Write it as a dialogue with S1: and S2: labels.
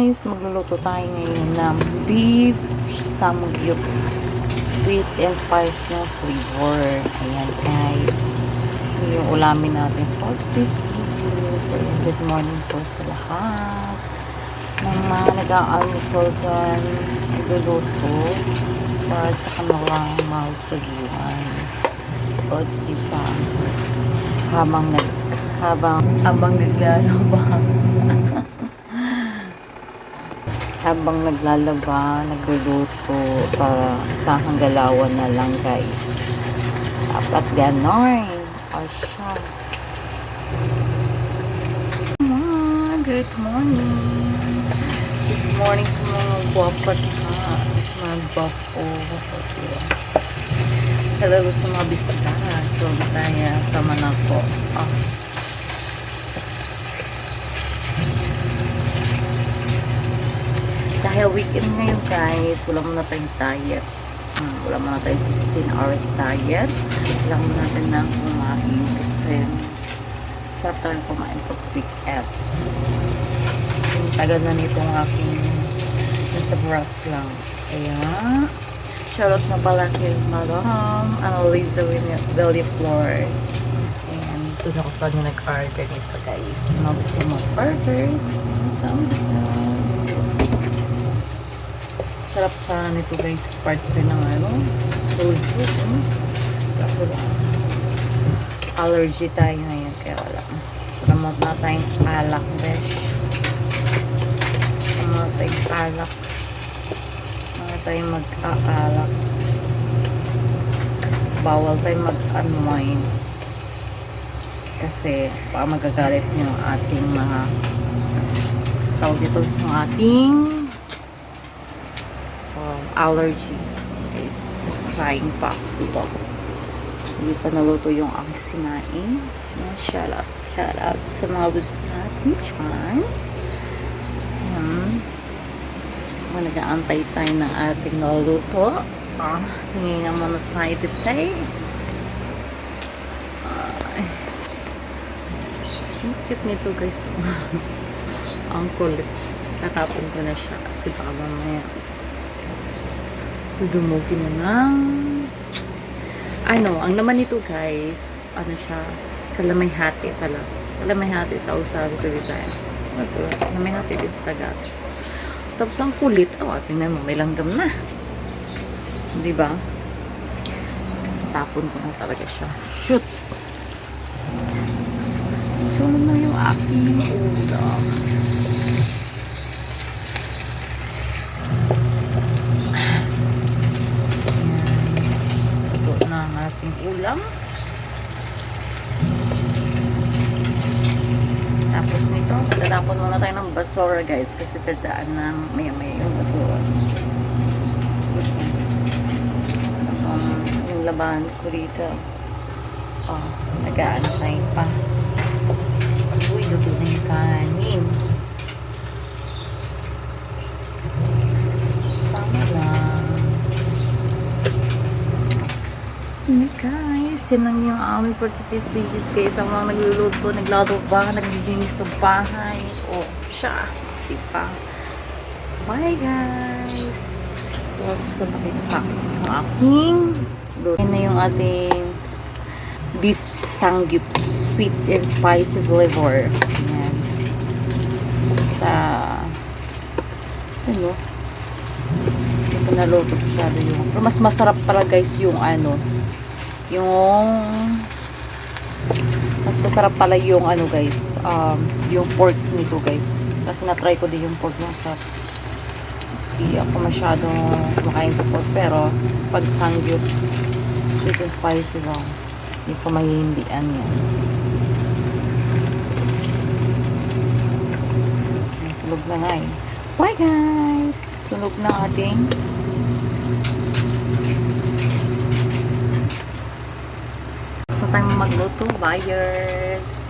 S1: guys, magluluto tayo ngayon ng beef samgyup sweet and spicy na flavor. Ayan guys, yung ulamin natin for this video. So good morning po sa lahat ng mga nag-aalmusal dyan, nagluluto para sa kanilang masagiwan. O diba, habang naglalaba habang naglalaba, nagluluto para sa hanggalawan na lang guys. Dapat ganon. O siya. Good morning. Good morning sa mga guwapat ha. Mga guwapo. Hello sa mga bisita. So, Bisaya, tama na po. Dahil weekend ngayon guys, wala muna tayong diet. Wala muna tayong 16 hours diet. Wala muna natin na kumain kasi sarap tayo kumain pag weekends. Yung tagal na nitong aking nasa broth lang. Kaya, shoutout na pala kay Madam Annalisa Villaflor. And doon ako sa nyo nag-order nito guys. Gusto mo burger. Sarap sana nito guys. Part rin ng soju. Kaso allergy tayo ngayon. Kaya wala. Ramot na tayong alak besh. Ramot tayong alak. Mga tayong mag-aalak. Bawal tayong mag-unwind. Kasi baka magagalit nyo ang ating mga tawag dito yung ating allergy. Guys, nagsasayang pa dito. Hindi pa naluto yung aking sinaing. Shout out sa mga gusto natin dyan. Nag-aantay tayo ng ating naluto. Hingi na muna tayo today. Ang cute nito guys. Ang kulit. Tatapon ko na siya kasi baka mamaya dumugin na ng ang laman nito guys, siya, kalamay hati pala. Kalamay hati tao sabi sa Visaya. Kalamay hati din sa Tagalog. Tapos ang kulit, tingnan mo, may langgam na. Diba? Tapon ko na talaga siya. Shoot! So, ano na yung aking ulam? Ito na ang ating ulam. Tapos nito, tatapon muna tayo ng basura guys kasi dadaan ng maya-maya yung basura. Yung labahan ko dito. Nag-aantay pa. Uy, luto na yung kanin. Tama lang. Guys, yun lang yung aming for today's videos guys. Ang mga nagluluto, naglalaba, naglilinis ng bahay. Siya. Diba? Bye guys. Tapos kung nakita sa akin yung aking yan na yung ating beef samgyup sweet and spicy flavor. Yan. Ito naluto masyado yung pero mas masarap pala guys yung mas masarap pala yung guys, yung pork nito guys. Kasi na-try ko din yung pork ng sarap. Hindi ako masyadong kumakain sa pork, pero pag samgyup sweet and spicy lang, hindi ko mahihindian yan. Sunog na nga eh. Bye guys! Sunog na ating basta tayong magluto, buyers.